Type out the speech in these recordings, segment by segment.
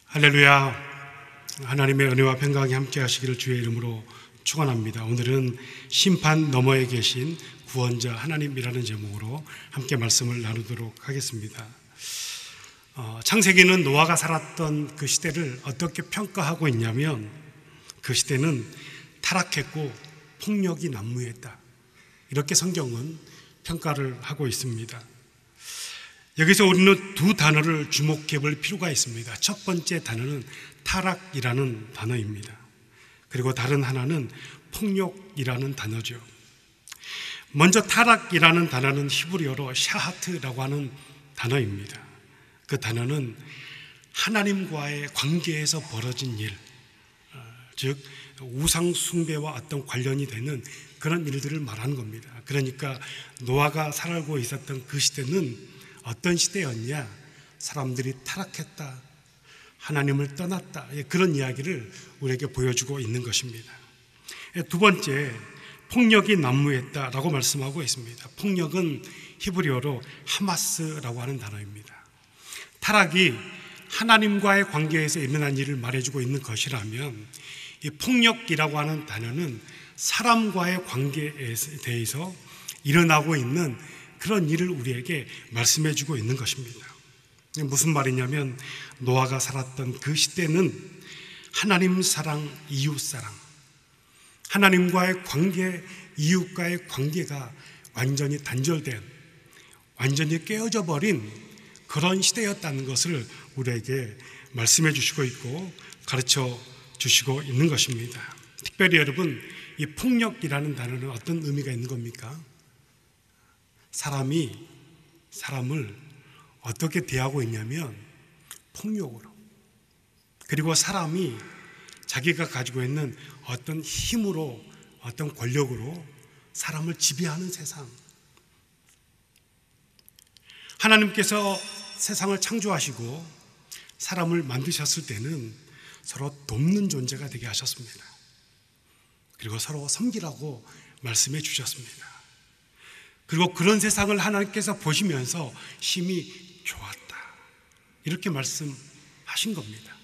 할렐루야. 하나님의 은혜와 평강이 함께 하시기를 주의 이름으로 축원합니다. 오늘은 심판 너머에 계신 구원자 하나님이라는 제목으로 함께 말씀을 나누도록 하겠습니다. 창세기는 노아가 살았던 그 시대를 어떻게 평가하고 있냐면, 그 시대는 타락했고 폭력이 난무했다, 이렇게 성경은 평가를 하고 있습니다. 여기서 우리는 두 단어를 주목해 볼 필요가 있습니다. 첫 번째 단어는 타락이라는 단어입니다. 그리고 다른 하나는 폭력이라는 단어죠. 먼저 타락이라는 단어는 히브리어로 샤하트라고 하는 단어입니다. 그 단어는 하나님과의 관계에서 벌어진 일, 즉 우상 숭배와 어떤 관련이 되는 그런 일들을 말하는 겁니다. 그러니까 노아가 살고 있었던 그 시대는 어떤 시대였냐? 사람들이 타락했다, 하나님을 떠났다, 그런 이야기를 우리에게 보여주고 있는 것입니다. 두 번째, 폭력이 난무했다라고 말씀하고 있습니다. 폭력은 히브리어로 하마스라고 하는 단어입니다. 타락이 하나님과의 관계에서 일어난 일을 말해주고 있는 것이라면, 이 폭력이라고 하는 단어는 사람과의 관계에 대해서 일어나고 있는 그런 일을 우리에게 말씀해 주고 있는 것입니다. 무슨 말이냐면, 노아가 살았던 그 시대는 하나님 사랑, 이웃 사랑, 하나님과의 관계, 이웃과의 관계가 완전히 단절된, 완전히 깨어져 버린 그런 시대였다는 것을 우리에게 말씀해 주시고 있고 가르쳐 주시고 있는 것입니다. 특별히 여러분, 이 폭력이라는 단어는 어떤 의미가 있는 겁니까? 사람이 사람을 어떻게 대하고 있냐면 폭력으로, 그리고 사람이 자기가 가지고 있는 어떤 힘으로, 어떤 권력으로 사람을 지배하는 세상. 하나님께서 세상을 창조하시고 사람을 만드셨을 때는 서로 돕는 존재가 되게 하셨습니다. 그리고 서로 섬기라고 말씀해 주셨습니다. 그리고 그런 세상을 하나님께서 보시면서 심히 좋았다, 이렇게 말씀하신 겁니다.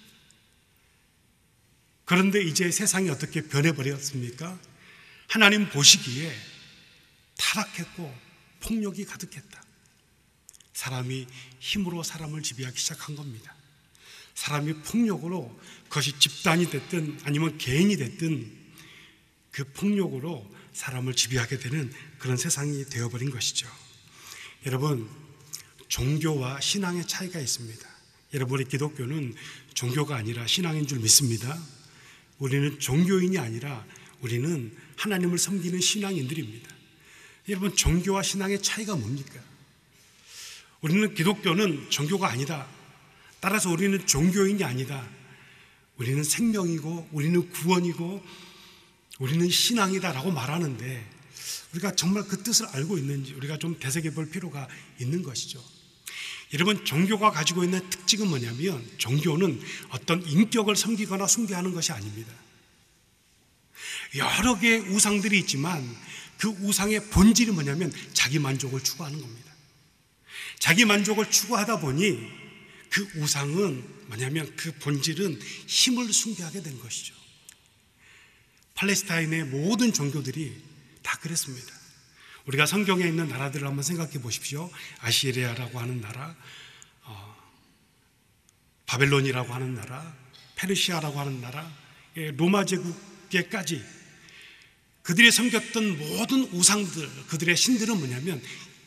그런데 이제 세상이 어떻게 변해버렸습니까? 하나님 보시기에 타락했고 폭력이 가득했다. 사람이 힘으로 사람을 지배하기 시작한 겁니다. 사람이 폭력으로, 그것이 집단이 됐든 아니면 개인이 됐든 그 폭력으로 사람을 지배하게 되는 그런 세상이 되어버린 것이죠. 여러분, 종교와 신앙의 차이가 있습니다. 여러분의 기독교는 종교가 아니라 신앙인 줄 믿습니다. 우리는 종교인이 아니라 우리는 하나님을 섬기는 신앙인들입니다. 여러분, 종교와 신앙의 차이가 뭡니까? 우리는 기독교는 종교가 아니다, 따라서 우리는 종교인이 아니다, 우리는 생명이고 우리는 구원이고 우리는 신앙이다라고 말하는데, 우리가 정말 그 뜻을 알고 있는지 우리가 좀 되새겨 볼 필요가 있는 것이죠. 여러분, 종교가 가지고 있는 특징은 뭐냐면, 종교는 어떤 인격을 섬기거나 숭배하는 것이 아닙니다. 여러 개의 우상들이 있지만 그 우상의 본질이 뭐냐면 자기 만족을 추구하는 겁니다. 자기 만족을 추구하다 보니 그 우상은 뭐냐면, 그 본질은 힘을 숭배하게 된 것이죠. 팔레스타인의 모든 종교들이 다 그랬습니다. 우리가 성경에 있는 나라들을 한번 생각해 보십시오. 아시리아라고 하는 나라, 바벨론이라고 하는 나라, 페르시아라고 하는 나라, 로마 제국에까지 그들이 섬겼던 모든 우상들, 그들의 신들은 뭐냐면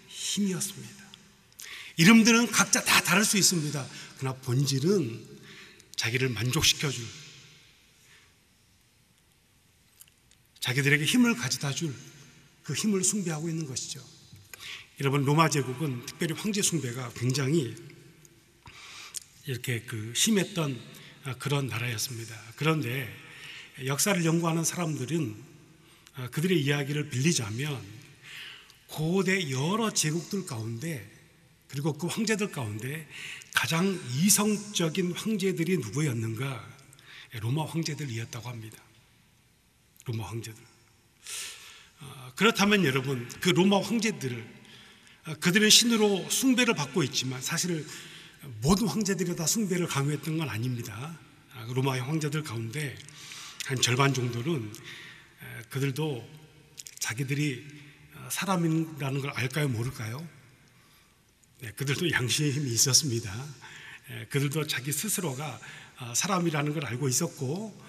힘이었습니다. 이름들은 각자 다 다를 수 있습니다. 그러나 본질은 자기를 만족시켜줄, 자기들에게 힘을 가져다 줄 그 힘을 숭배하고 있는 것이죠. 여러분, 로마 제국은 특별히 황제 숭배가 굉장히 이렇게 심했던 그런 나라였습니다. 그런데 역사를 연구하는 사람들은 그들의 이야기를 빌리자면, 고대 여러 제국들 가운데, 그리고 그 황제들 가운데 가장 이성적인 황제들이 누구였는가? 로마 황제들이었다고 합니다. 로마 황제들. 그렇다면 여러분, 그 로마 황제들을, 그들은 신으로 숭배를 받고 있지만 사실 모든 황제들이 다 숭배를 강요했던 건 아닙니다. 로마의 황제들 가운데 한 절반 정도는 그들도 자기들이 사람이라는 걸 알까요, 모를까요? 그들도 양심이 있었습니다. 그들도 자기 스스로가 사람이라는 걸 알고 있었고,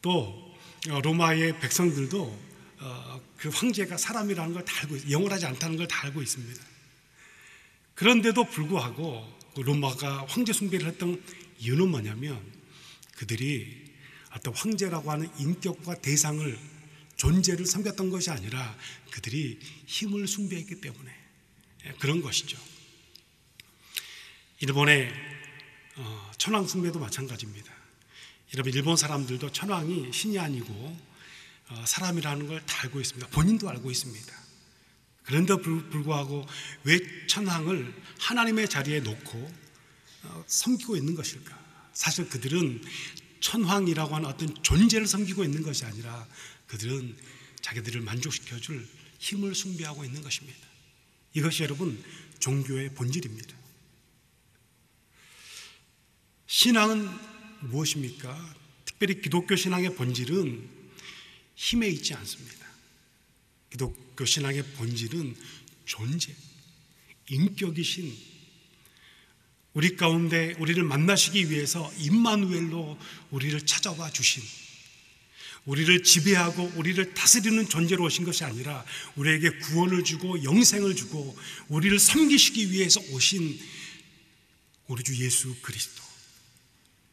또 로마의 백성들도 그 황제가 사람이라는 걸 다 알고 있어요. 영원하지 않다는 걸 다 알고 있습니다. 그런데도 불구하고 로마가 황제 숭배를 했던 이유는 뭐냐면, 그들이 어떤 황제라고 하는 인격과 대상을, 존재를 섬겼던 것이 아니라 그들이 힘을 숭배했기 때문에 그런 것이죠. 일본의 천황 숭배도 마찬가지입니다. 여러분, 일본 사람들도 천황이 신이 아니고 사람이라는 걸 다 알고 있습니다. 본인도 알고 있습니다. 그런데 불구하고 왜 천황을 하나님의 자리에 놓고 섬기고 있는 것일까? 사실 그들은 천황이라고 하는 어떤 존재를 섬기고 있는 것이 아니라 그들은 자기들을 만족시켜줄 힘을 숭배하고 있는 것입니다. 이것이 여러분 종교의 본질입니다. 신앙은 무엇입니까? 특별히 기독교 신앙의 본질은 힘에 있지 않습니다. 기독교 신앙의 본질은 존재, 인격이신, 우리 가운데 우리를 만나시기 위해서 임마누엘로 우리를 찾아와 주신, 우리를 지배하고 우리를 다스리는 존재로 오신 것이 아니라 우리에게 구원을 주고 영생을 주고 우리를 섬기시기 위해서 오신 우리 주 예수 그리스도,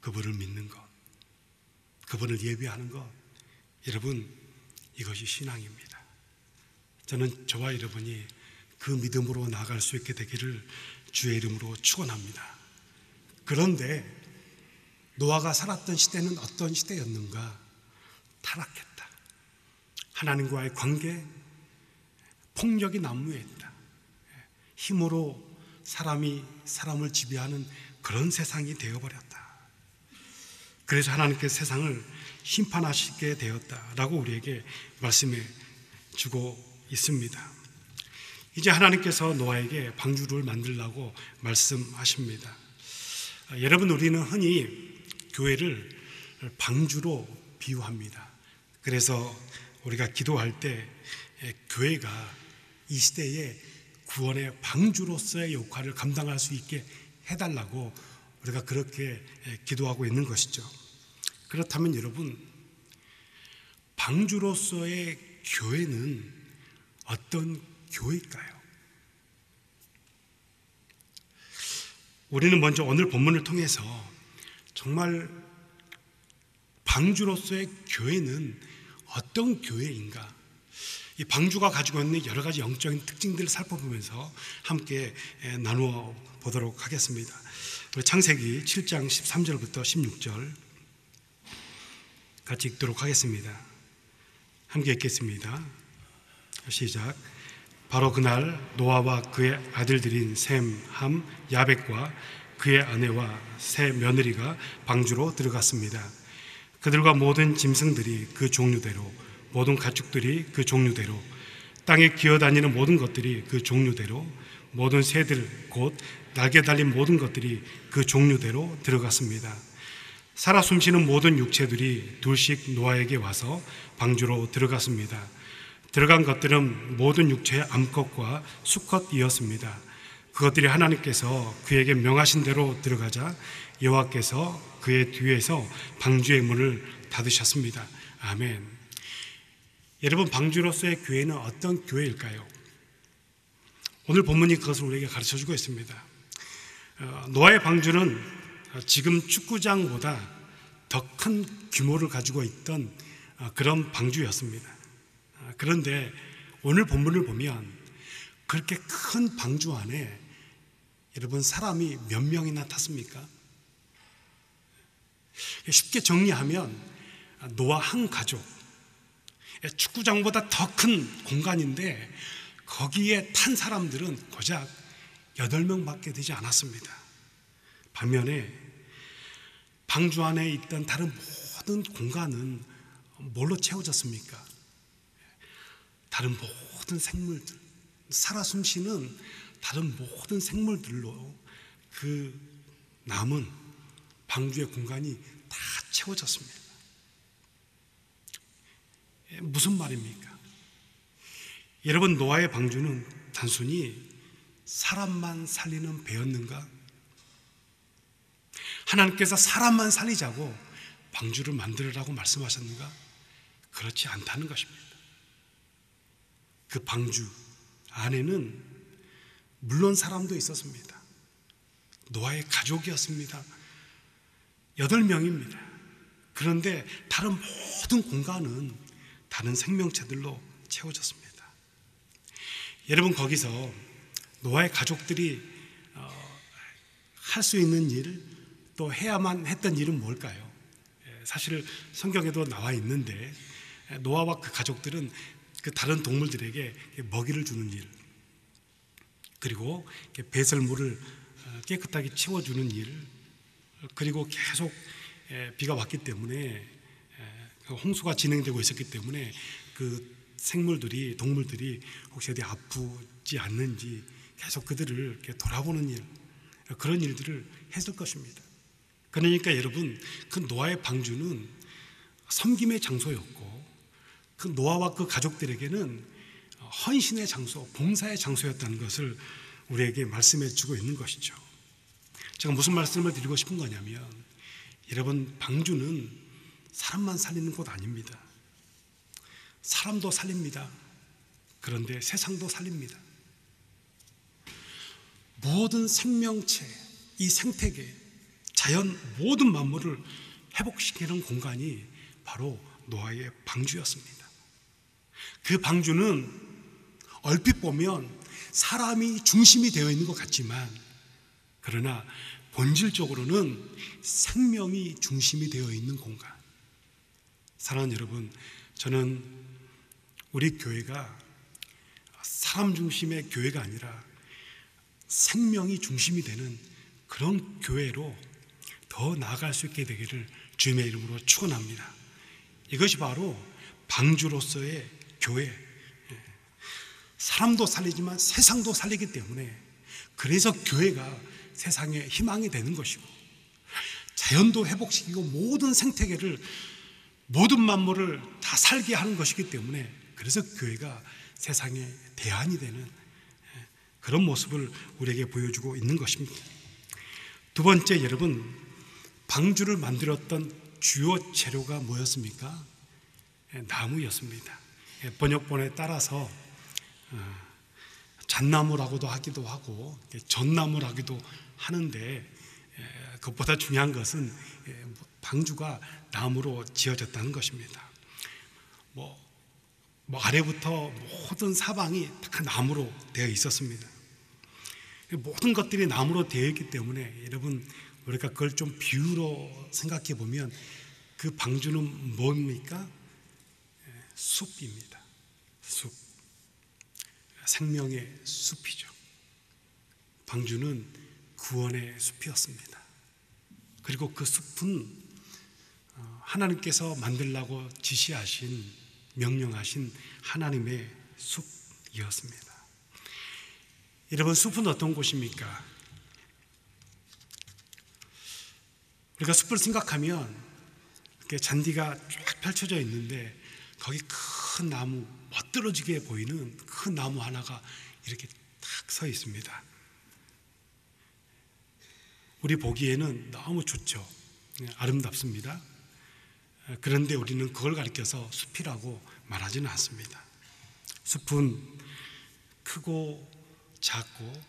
그분을 믿는 것, 그분을 예배하는 것, 여러분, 이것이 신앙입니다. 저는 저와 여러분이 그 믿음으로 나아갈 수 있게 되기를 주의 이름으로 축원합니다. 그런데 노아가 살았던 시대는 어떤 시대였는가? 타락했다. 하나님과의 관계, 폭력이 난무했다. 힘으로 사람이 사람을 지배하는 그런 세상이 되어버렸다. 그래서 하나님께서 세상을 심판하시게 되었다라고 우리에게 말씀해 주고 있습니다. 이제 하나님께서 노아에게 방주를 만들라고 말씀하십니다. 여러분, 우리는 흔히 교회를 방주로 비유합니다. 그래서 우리가 기도할 때 교회가 이 시대의 구원의 방주로서의 역할을 감당할 수 있게 해달라고 우리가 그렇게 기도하고 있는 것이죠. 그렇다면 여러분, 방주로서의 교회는 어떤 교회일까요? 우리는 먼저 오늘 본문을 통해서 정말 방주로서의 교회는 어떤 교회인가, 이 방주가 가지고 있는 여러 가지 영적인 특징들을 살펴보면서 함께 나누어 보도록 하겠습니다. 우리 창세기 7장 13절부터 16절 같이 읽도록 하겠습니다. 함께 읽겠습니다. 시작. 바로 그날 노아와 그의 아들들인 셈, 함, 야벳과 그의 아내와 세 며느리가 방주로 들어갔습니다. 그들과 모든 짐승들이 그 종류대로, 모든 가축들이 그 종류대로, 땅에 기어다니는 모든 것들이 그 종류대로, 모든 새들 곧 날개 달린 모든 것들이 그 종류대로 들어갔습니다. 살아 숨쉬는 모든 육체들이 둘씩 노아에게 와서 방주로 들어갔습니다. 들어간 것들은 모든 육체의 암컷과 수컷이었습니다. 그것들이 하나님께서 그에게 명하신 대로 들어가자 여호와께서 그의 뒤에서 방주의 문을 닫으셨습니다. 아멘. 여러분, 방주로서의 교회는 어떤 교회일까요? 오늘 본문이 그것을 우리에게 가르쳐주고 있습니다. 노아의 방주는 지금 축구장보다 더 큰 규모를 가지고 있던 그런 방주였습니다. 그런데 오늘 본문을 보면 그렇게 큰 방주 안에 여러분, 사람이 몇 명이나 탔습니까? 쉽게 정리하면 노아 한 가족, 축구장보다 더 큰 공간인데 거기에 탄 사람들은 고작 8명밖에 되지 않았습니다. 반면에 방주 안에 있던 다른 모든 공간은 뭘로 채워졌습니까? 다른 모든 생물들, 살아 숨쉬는 다른 모든 생물들로 그 남은 방주의 공간이 다 채워졌습니다. 무슨 말입니까? 여러분, 노아의 방주는 단순히 사람만 살리는 배였는가? 하나님께서 사람만 살리자고 방주를 만들으라고 말씀하셨는가? 그렇지 않다는 것입니다. 그 방주 안에는 물론 사람도 있었습니다. 노아의 가족이었습니다. 8명입니다. 그런데 다른 모든 공간은 다른 생명체들로 채워졌습니다. 여러분, 거기서 노아의 가족들이 할 수 있는 일, 또 해야만 했던 일은 뭘까요? 사실 성경에도 나와 있는데 노아와 그 가족들은 그 다른 동물들에게 먹이를 주는 일, 그리고 배설물을 깨끗하게 치워주는 일, 그리고 계속 비가 왔기 때문에 홍수가 진행되고 있었기 때문에 그 생물들이, 동물들이 혹시 어디 아프지 않는지 계속 그들을 이렇게 돌아보는 일, 그런 일들을 했을 것입니다. 그러니까 여러분, 그 노아의 방주는 섬김의 장소였고, 그 노아와 그 가족들에게는 헌신의 장소, 봉사의 장소였다는 것을 우리에게 말씀해 주고 있는 것이죠. 제가 무슨 말씀을 드리고 싶은 거냐면, 여러분, 방주는 사람만 살리는 곳 아닙니다. 사람도 살립니다. 그런데 세상도 살립니다. 모든 생명체, 이 생태계, 자연 모든 만물을 회복시키는 공간이 바로 노아의 방주였습니다. 그 방주는 얼핏 보면 사람이 중심이 되어 있는 것 같지만, 그러나 본질적으로는 생명이 중심이 되어 있는 공간. 사랑하는 여러분, 저는 우리 교회가 사람 중심의 교회가 아니라 생명이 중심이 되는 그런 교회로 더 나아갈 수 있게 되기를 주님의 이름으로 축원합니다. 이것이 바로 방주로서의 교회, 사람도 살리지만 세상도 살리기 때문에, 그래서 교회가 세상의 희망이 되는 것이고, 자연도 회복시키고 모든 생태계를, 모든 만물을 다 살게 하는 것이기 때문에, 그래서 교회가 세상의 대안이 되는 그런 모습을 우리에게 보여주고 있는 것입니다. 두 번째, 여러분, 방주를 만들었던 주요 재료가 뭐였습니까? 나무였습니다. 번역본에 따라서 잣나무라고도 하기도 하고 전나무라기도 하는데, 그것보다 중요한 것은 방주가 나무로 지어졌다는 것입니다. 뭐 아래부터 모든 사방이 다 나무로 되어 있었습니다. 모든 것들이 나무로 되어 있기 때문에, 여러분, 우리가 그걸 좀 비유로 생각해 보면 그 방주는 뭡니까? 숲입니다. 숲. 생명의 숲이죠. 방주는 구원의 숲이었습니다. 그리고 그 숲은 하나님께서 만들라고 지시하신, 명령하신 하나님의 숲이었습니다. 여러분, 숲은 어떤 곳입니까? 우리가 숲을 생각하면 이렇게 잔디가 쫙 펼쳐져 있는데, 거기 큰 나무, 멋들어지게 보이는 큰 나무 하나가 이렇게 딱 서 있습니다. 우리 보기에는 너무 좋죠. 아름답습니다. 그런데 우리는 그걸 가리켜서 숲이라고 말하지는 않습니다. 숲은 크고 작고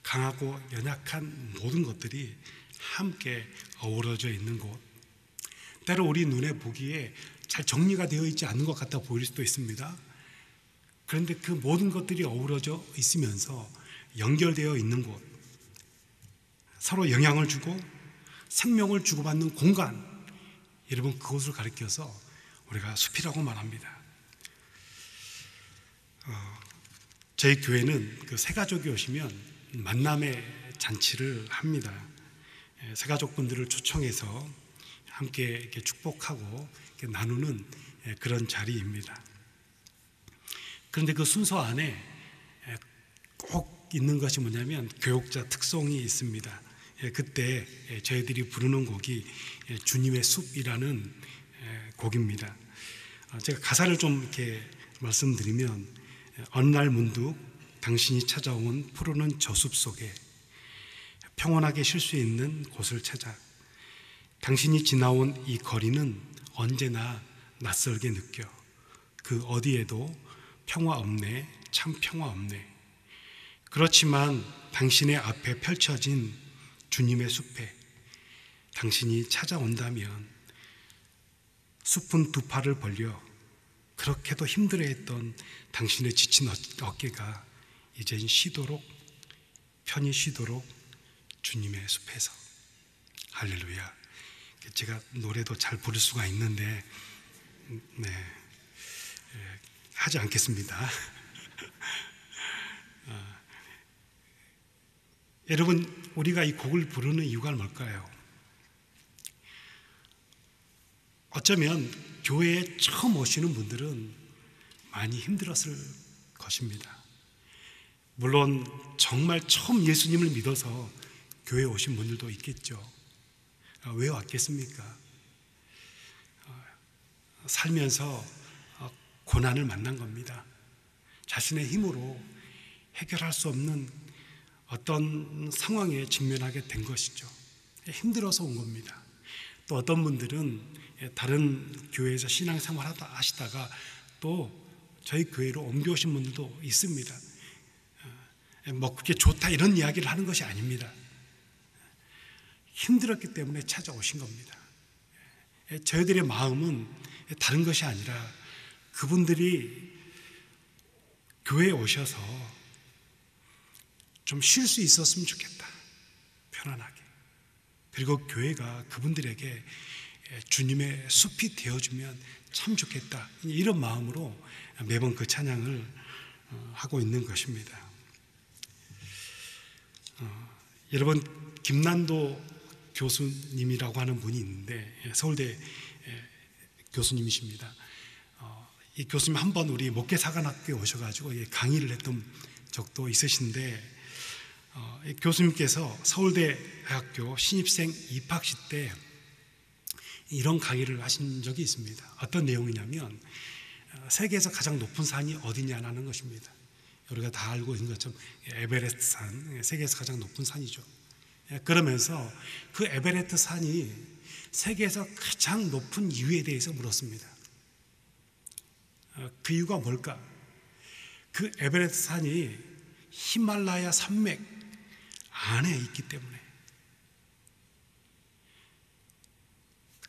강하고 연약한 모든 것들이 함께 어우러져 있는 곳, 때로 우리 눈에 보기에 잘 정리가 되어 있지 않는 것 같아 보일 수도 있습니다. 그런데 그 모든 것들이 어우러져 있으면서 연결되어 있는 곳, 서로 영향을 주고 생명을 주고받는 공간, 여러분, 그것을 가리켜서 우리가 숲이라고 말합니다. 저희 교회는 그 새가족이 오시면 만남의 잔치를 합니다. 새가족분들을 초청해서 함께 이렇게 축복하고 이렇게 나누는 그런 자리입니다. 그런데 그 순서 안에 꼭 있는 것이 뭐냐면 교육자 특송이 있습니다. 그때 저희들이 부르는 곡이 주님의 숲이라는 곡입니다. 제가 가사를 좀 이렇게 말씀드리면, 어느 날 문득 당신이 찾아온 푸르는 저 숲 속에 평온하게 쉴 수 있는 곳을 찾아 당신이 지나온 이 거리는 언제나 낯설게 느껴. 그 어디에도 평화 없네, 참 평화 없네. 그렇지만 당신의 앞에 펼쳐진 주님의 숲에 당신이 찾아온다면 숲은 두 팔을 벌려 그렇게도 힘들어했던 당신의 지친 어깨가 이젠 쉬도록, 편히 쉬도록 주님의 숲에서. 할렐루야. 제가 노래도 잘 부를 수가 있는데 하지 않겠습니다. 여러분, 우리가 이 곡을 부르는 이유가 뭘까요? 어쩌면 교회에 처음 오시는 분들은 많이 힘들었을 것입니다. 물론 정말 처음 예수님을 믿어서 교회에 오신 분들도 있겠죠. 왜 왔겠습니까? 살면서 고난을 만난 겁니다. 자신의 힘으로 해결할 수 없는 어떤 상황에 직면하게 된 것이죠. 힘들어서 온 겁니다. 또 어떤 분들은 다른 교회에서 신앙생활 하시다가 또 저희 교회로 옮겨오신 분들도 있습니다. 뭐 그게 좋다 이런 이야기를 하는 것이 아닙니다. 힘들었기 때문에 찾아오신 겁니다. 저희들의 마음은 다른 것이 아니라 그분들이 교회에 오셔서 좀 쉴 수 있었으면 좋겠다. 편안하게. 그리고 교회가 그분들에게 주님의 숲이 되어주면 참 좋겠다. 이런 마음으로 매번 그 찬양을 하고 있는 것입니다. 여러분, 김난도 교수님이라고 하는 분이 있는데 서울대 교수님이십니다. 이 교수님 한번 우리 목계사관학교에 오셔가지고 강의를 했던 적도 있으신데 이 교수님께서 서울대학교 신입생 입학식 때 이런 강의를 하신 적이 있습니다. 어떤 내용이냐면 세계에서 가장 높은 산이 어디냐는 것입니다. 우리가 다 알고 있는 것처럼 에베레스트 산, 세계에서 가장 높은 산이죠. 그러면서 그 에베레스트 산이 세계에서 가장 높은 이유에 대해서 물었습니다. 그 이유가 뭘까? 그 에베레스트 산이 히말라야 산맥 안에 있기 때문에.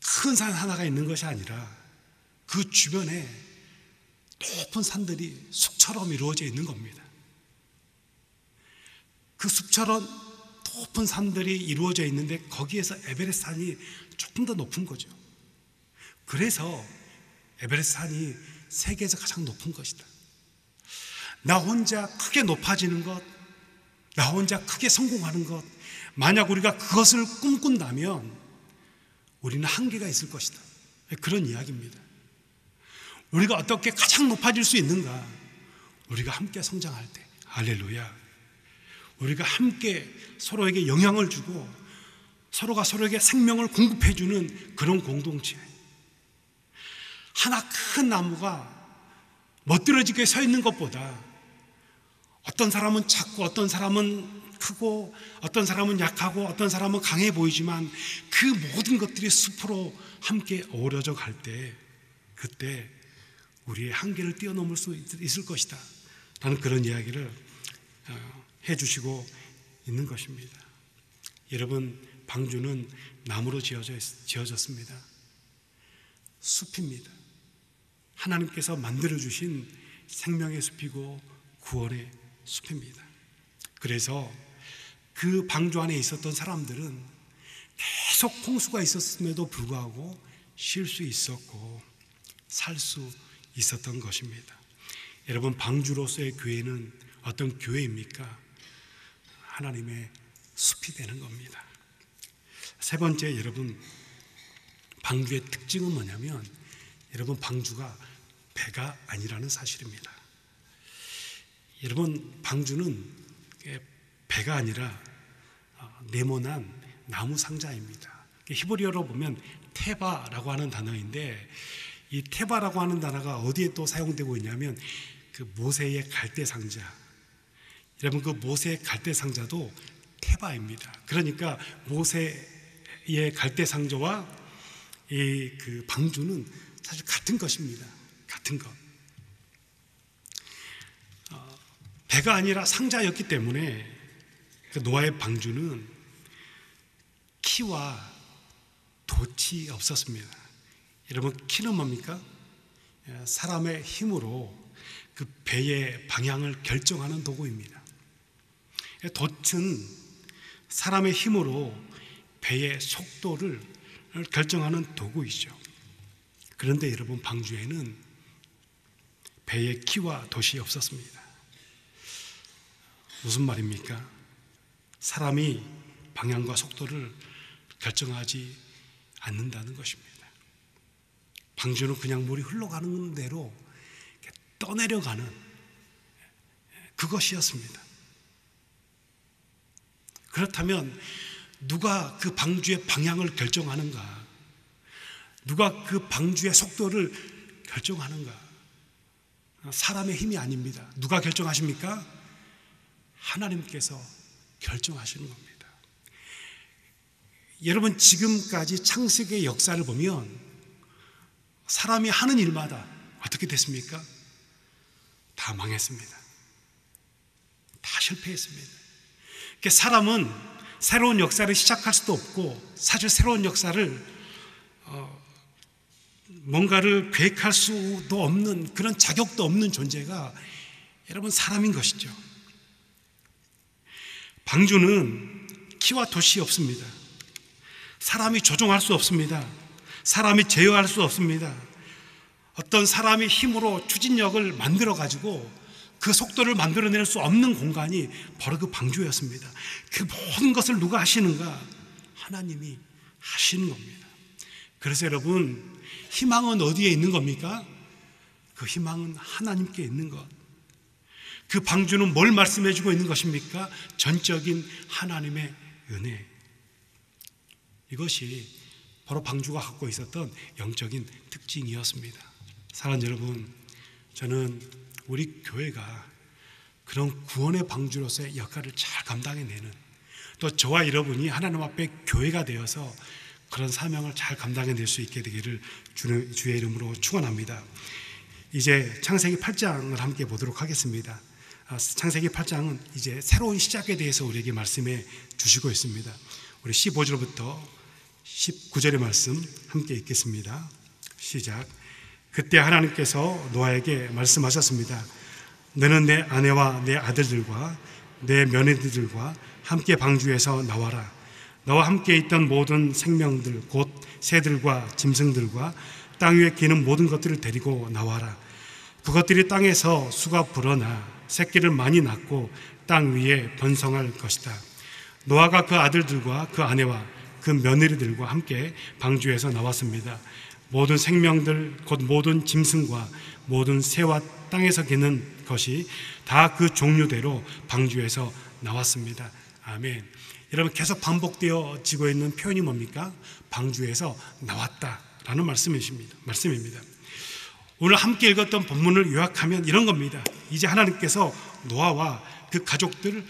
큰 산 하나가 있는 것이 아니라 그 주변에 높은 산들이 숲처럼 이루어져 있는 겁니다. 그 숲처럼 높은 산들이 이루어져 있는데 거기에서 에베레스트 산이 조금 더 높은 거죠. 그래서 에베레스트 산이 세계에서 가장 높은 것이다. 나 혼자 크게 높아지는 것, 나 혼자 크게 성공하는 것, 만약 우리가 그것을 꿈꾼다면 우리는 한계가 있을 것이다. 그런 이야기입니다. 우리가 어떻게 가장 높아질 수 있는가? 우리가 함께 성장할 때. 할렐루야. 우리가 함께 서로에게 영향을 주고 서로가 서로에게 생명을 공급해주는 그런 공동체. 하나 큰 나무가 멋들어지게 서 있는 것보다 어떤 사람은 작고 어떤 사람은 크고 어떤 사람은 약하고 어떤 사람은 강해 보이지만 그 모든 것들이 숲으로 함께 어우러져 갈 때 그때 우리의 한계를 뛰어넘을 수 있을 것이다 라는 그런 이야기를 해주시고 있는 것입니다. 여러분, 방주는 나무로 지어졌습니다. 숲입니다. 하나님께서 만들어주신 생명의 숲이고 구원의 숲입니다. 그래서 그 방주 안에 있었던 사람들은 계속 홍수가 있었음에도 불구하고 쉴 수 있었고 살 수 있었던 것입니다. 여러분, 방주로서의 교회는 어떤 교회입니까? 하나님의 숲이 되는 겁니다. 세 번째, 여러분, 방주의 특징은 뭐냐면 여러분, 방주가 배가 아니라는 사실입니다. 여러분, 방주는 배가 아니라 네모난 나무 상자입니다. 히브리어로 보면 테바라고 하는 단어인데, 이 테바라고 하는 단어가 어디에 또 사용되고 있냐면 그 모세의 갈대 상자, 여러분 그 모세의 갈대 상자도 테바입니다. 그러니까 모세의 갈대 상자와 이 그 방주는 사실 같은 것입니다. 같은 것. 배가 아니라 상자였기 때문에 그 노아의 방주는 키와 돛이 없었습니다. 여러분, 키는 뭡니까? 사람의 힘으로 그 배의 방향을 결정하는 도구입니다. 돛은 사람의 힘으로 배의 속도를 결정하는 도구이죠. 그런데 여러분, 방주에는 배의 키와 돛이 없었습니다. 무슨 말입니까? 사람이 방향과 속도를 결정하지 않는다는 것입니다. 방주는 그냥 물이 흘러가는 대로 떠내려가는 그것이었습니다. 그렇다면 누가 그 방주의 방향을 결정하는가? 누가 그 방주의 속도를 결정하는가? 사람의 힘이 아닙니다. 누가 결정하십니까? 하나님께서 결정하시는 겁니다. 여러분, 지금까지 창세기의 역사를 보면 사람이 하는 일마다 어떻게 됐습니까? 다 망했습니다. 다 실패했습니다. 그러니까 사람은 새로운 역사를 시작할 수도 없고, 사실 새로운 역사를 뭔가를 계획할 수도 없는, 그런 자격도 없는 존재가 여러분 사람인 것이죠. 방주는 키와 돛이 없습니다. 사람이 조종할 수 없습니다. 사람이 제어할 수 없습니다. 어떤 사람이 힘으로 추진력을 만들어 가지고 그 속도를 만들어낼 수 없는 공간이 바로 그 방주였습니다. 그 모든 것을 누가 하시는가? 하나님이 하시는 겁니다. 그래서 여러분, 희망은 어디에 있는 겁니까? 그 희망은 하나님께 있는 것. 그 방주는 뭘 말씀해 주고 있는 것입니까? 전적인 하나님의 은혜. 이것이 바로 방주가 갖고 있었던 영적인 특징이었습니다. 사랑하는 여러분, 저는 우리 교회가 그런 구원의 방주로서의 역할을 잘 감당해내는, 또 저와 여러분이 하나님 앞에 교회가 되어서 그런 사명을 잘 감당해낼 수 있게 되기를 주의 이름으로 축원합니다. 이제 창세기 8장을 함께 보도록 하겠습니다. 창세기 8장은 이제 새로운 시작에 대해서 우리에게 말씀해 주시고 있습니다. 우리 15절부터 19절의 말씀 함께 읽겠습니다. 시작. 그때 하나님께서 노아에게 말씀하셨습니다. 너는 내 아내와 내 아들들과 내 며느리들과 함께 방주에서 나와라. 너와 함께 있던 모든 생명들 곧 새들과 짐승들과 땅 위에 기는 모든 것들을 데리고 나와라. 그것들이 땅에서 수가 불어나 새끼를 많이 낳고 땅 위에 번성할 것이다. 노아가 그 아들들과 그 아내와 그 며느리들과 함께 방주에서 나왔습니다. 모든 생명들 곧 모든 짐승과 모든 새와 땅에서 기는 것이 다 그 종류대로 방주에서 나왔습니다. 아멘. 여러분, 계속 반복되어지고 있는 표현이 뭡니까? 방주에서 나왔다라는 말씀입니다. 오늘 함께 읽었던 본문을 요약하면 이런 겁니다. 이제 하나님께서 노아와 그 가족들,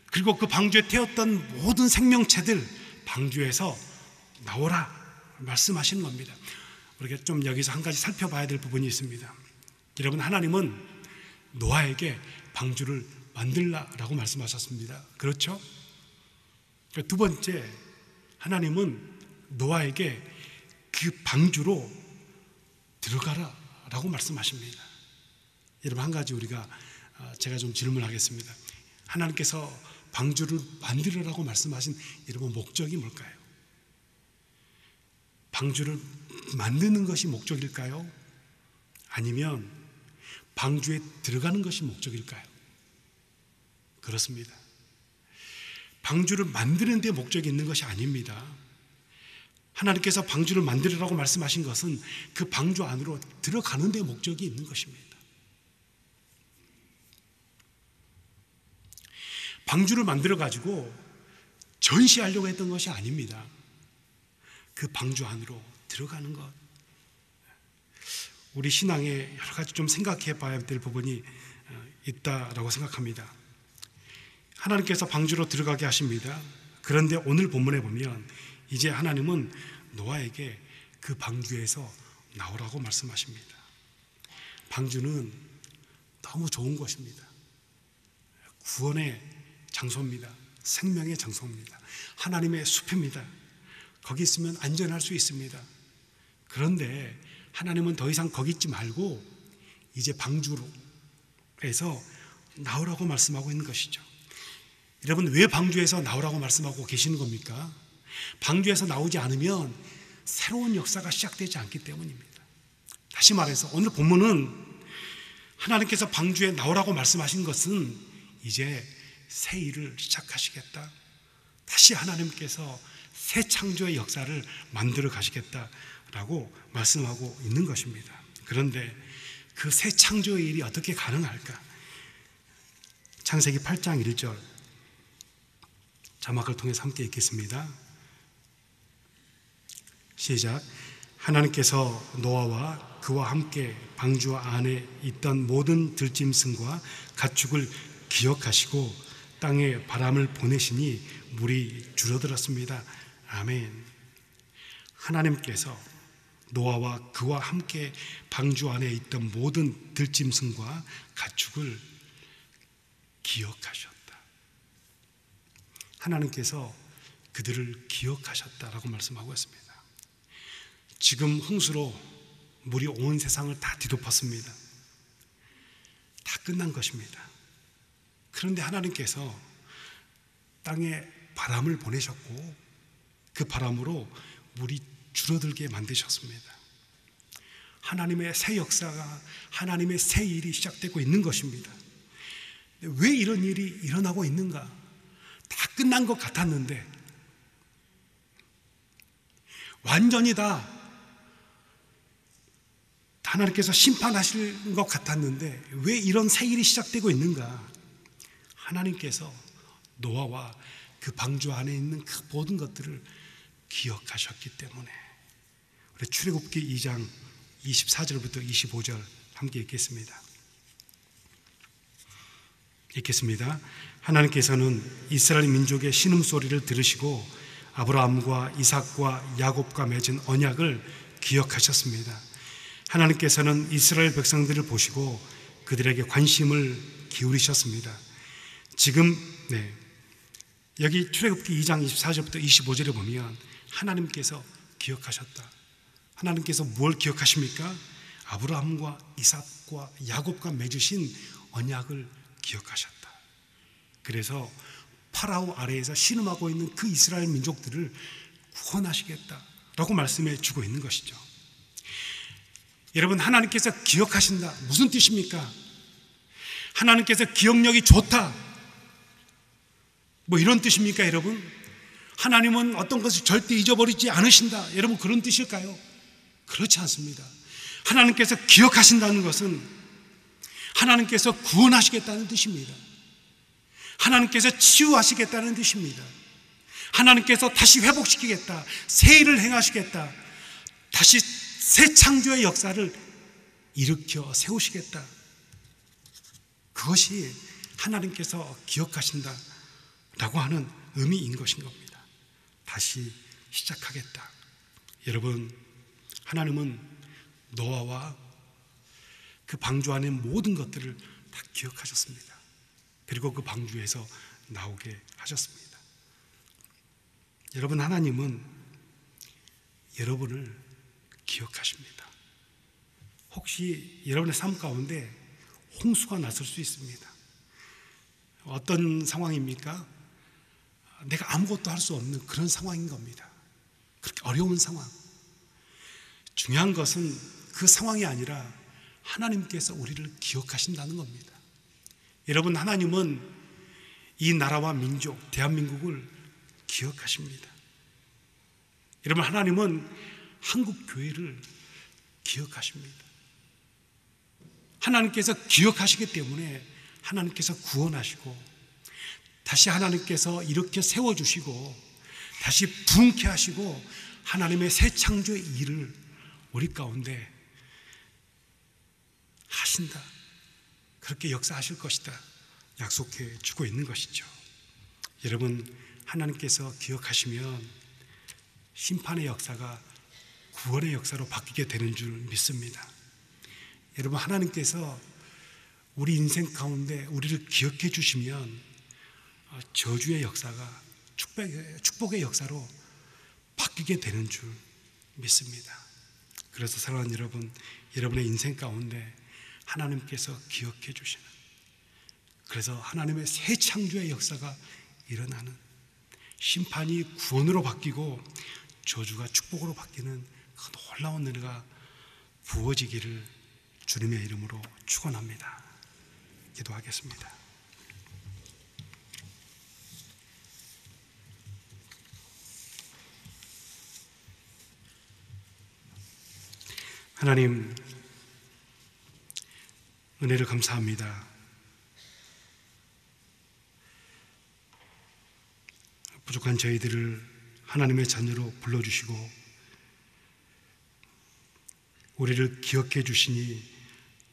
그리고 그 방주에 태웠던 모든 생명체들 방주에서 나오라 말씀하시는 겁니다. 우리가 좀 여기서 한 가지 살펴봐야 될 부분이 있습니다. 여러분, 하나님은 노아에게 방주를 만들라라고 말씀하셨습니다. 그렇죠? 두 번째, 하나님은 노아에게 그 방주로 들어가라 라고 말씀하십니다. 여러분, 한 가지 제가 좀 질문하겠습니다. 하나님께서 방주를 만들으라고 말씀하신 여러분 목적이 뭘까요? 방주를 만드는 것이 목적일까요? 아니면 방주에 들어가는 것이 목적일까요? 그렇습니다. 방주를 만드는 데 목적이 있는 것이 아닙니다. 하나님께서 방주를 만들으라고 말씀하신 것은 그 방주 안으로 들어가는 데 목적이 있는 것입니다. 방주를 만들어 가지고 전시하려고 했던 것이 아닙니다. 그 방주 안으로 들어가는 것. 우리 신앙에 여러 가지 좀 생각해 봐야 될 부분이 있다라고 생각합니다. 하나님께서 방주로 들어가게 하십니다. 그런데 오늘 본문에 보면 이제 하나님은 노아에게 그 방주에서 나오라고 말씀하십니다. 방주는 너무 좋은 것입니다. 구원의 장소입니다. 생명의 장소입니다. 하나님의 숲입니다. 거기 있으면 안전할 수 있습니다. 그런데 하나님은 더 이상 거기 있지 말고 이제 방주로 해서 나오라고 말씀하고 있는 것이죠. 여러분, 왜 방주에서 나오라고 말씀하고 계시는 겁니까? 방주에서 나오지 않으면 새로운 역사가 시작되지 않기 때문입니다. 다시 말해서 오늘 본문은 하나님께서 방주에 나오라고 말씀하신 것은 이제 새 일을 시작하시겠다. 다시 하나님께서 새 창조의 역사를 만들어 가시겠다라고 말씀하고 있는 것입니다. 그런데 그 새 창조의 일이 어떻게 가능할까? 창세기 8장 1절 자막을 통해서 함께 읽겠습니다. 시작. 하나님께서 노아와 그와 함께 방주 안에 있던 모든 들짐승과 가축을 기억하시고 땅에 바람을 보내시니 물이 줄어들었습니다. 아멘. 하나님께서 노아와 그와 함께 방주 안에 있던 모든 들짐승과 가축을 기억하셨다. 하나님께서 그들을 기억하셨다라고 말씀하고 있습니다. 지금 홍수로 물이 온 세상을 다 뒤덮었습니다. 다 끝난 것입니다. 그런데 하나님께서 땅에 바람을 보내셨고 그 바람으로 물이 줄어들게 만드셨습니다. 하나님의 새 역사가, 하나님의 새 일이 시작되고 있는 것입니다. 왜 이런 일이 일어나고 있는가? 다 끝난 것 같았는데, 완전히 다 하나님께서 심판하실 것 같았는데 왜 이런 새 일이 시작되고 있는가? 하나님께서 노아와 그 방주 안에 있는 그 모든 것들을 기억하셨기 때문에. 우리 출애굽기 2장 24절부터 25절 함께 읽겠습니다. 읽겠습니다. 하나님께서는 이스라엘 민족의 신음소리를 들으시고 아브라함과 이삭과 야곱과 맺은 언약을 기억하셨습니다. 하나님께서는 이스라엘 백성들을 보시고 그들에게 관심을 기울이셨습니다. 지금 여기 출애굽기 2장 24절부터 25절에 보면 하나님께서 기억하셨다. 하나님께서 뭘 기억하십니까? 아브라함과 이삭과 야곱과 맺으신 언약을 기억하셨다. 그래서 파라오 아래에서 신음하고 있는 그 이스라엘 민족들을 구원하시겠다라고 말씀해 주고 있는 것이죠. 여러분, 하나님께서 기억하신다. 무슨 뜻입니까? 하나님께서 기억력이 좋다. 뭐 이런 뜻입니까, 여러분? 하나님은 어떤 것을 절대 잊어버리지 않으신다. 여러분, 그런 뜻일까요? 그렇지 않습니다. 하나님께서 기억하신다는 것은 하나님께서 구원하시겠다는 뜻입니다. 하나님께서 치유하시겠다는 뜻입니다. 하나님께서 다시 회복시키겠다. 새 일을 행하시겠다. 다시 새 창조의 역사를 일으켜 세우시겠다. 그것이 하나님께서 기억하신다라고 하는 의미인 것인 겁니다. 다시 시작하겠다. 여러분, 하나님은 노아와 그 방주 안에 모든 것들을 다 기억하셨습니다. 그리고 그 방주에서 나오게 하셨습니다. 여러분, 하나님은 여러분을 기억하십니다. 혹시 여러분의 삶 가운데 홍수가 났을 수 있습니다. 어떤 상황입니까? 내가 아무것도 할 수 없는 그런 상황인 겁니다. 그렇게 어려운 상황. 중요한 것은 그 상황이 아니라 하나님께서 우리를 기억하신다는 겁니다. 여러분, 하나님은 이 나라와 민족, 대한민국을 기억하십니다. 여러분, 하나님은 한국 교회를 기억하십니다. 하나님께서 기억하시기 때문에 하나님께서 구원하시고 다시 하나님께서 이렇게 세워주시고 다시 부흥케 하시고 하나님의 새 창조의 일을 우리 가운데 하신다. 그렇게 역사하실 것이다. 약속해 주고 있는 것이죠. 여러분, 하나님께서 기억하시면 심판의 역사가 구원의 역사로 바뀌게 되는 줄 믿습니다. 여러분, 하나님께서 우리 인생 가운데 우리를 기억해 주시면 저주의 역사가 축복의 역사로 바뀌게 되는 줄 믿습니다. 그래서 사랑하는 여러분, 여러분의 인생 가운데 하나님께서 기억해 주시는, 그래서 하나님의 새 창조의 역사가 일어나는, 심판이 구원으로 바뀌고 저주가 축복으로 바뀌는 그 놀라운 은혜가 부어지기를 주님의 이름으로 축원합니다. 기도하겠습니다. 하나님, 은혜를 감사합니다. 부족한 저희들을 하나님의 자녀로 불러주시고 우리를 기억해 주시니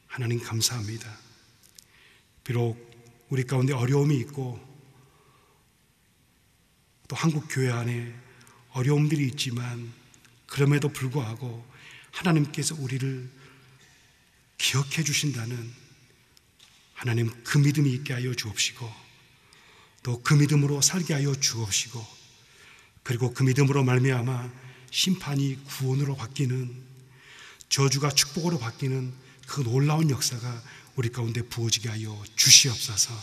하나님 감사합니다. 비록 우리 가운데 어려움이 있고 또 한국 교회 안에 어려움들이 있지만 그럼에도 불구하고 하나님께서 우리를 기억해 주신다는 하나님, 그 믿음이 있게 하여 주옵시고 또 그 믿음으로 살게 하여 주옵시고, 그리고 그 믿음으로 말미암아 심판이 구원으로 바뀌는, 저주가 축복으로 바뀌는 그 놀라운 역사가 우리 가운데 부어지게 하여 주시옵소서.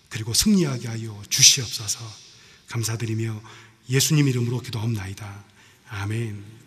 그리고 승리하게 하여 주시옵소서. 감사드리며 예수님 이름으로 기도합나이다. 아멘.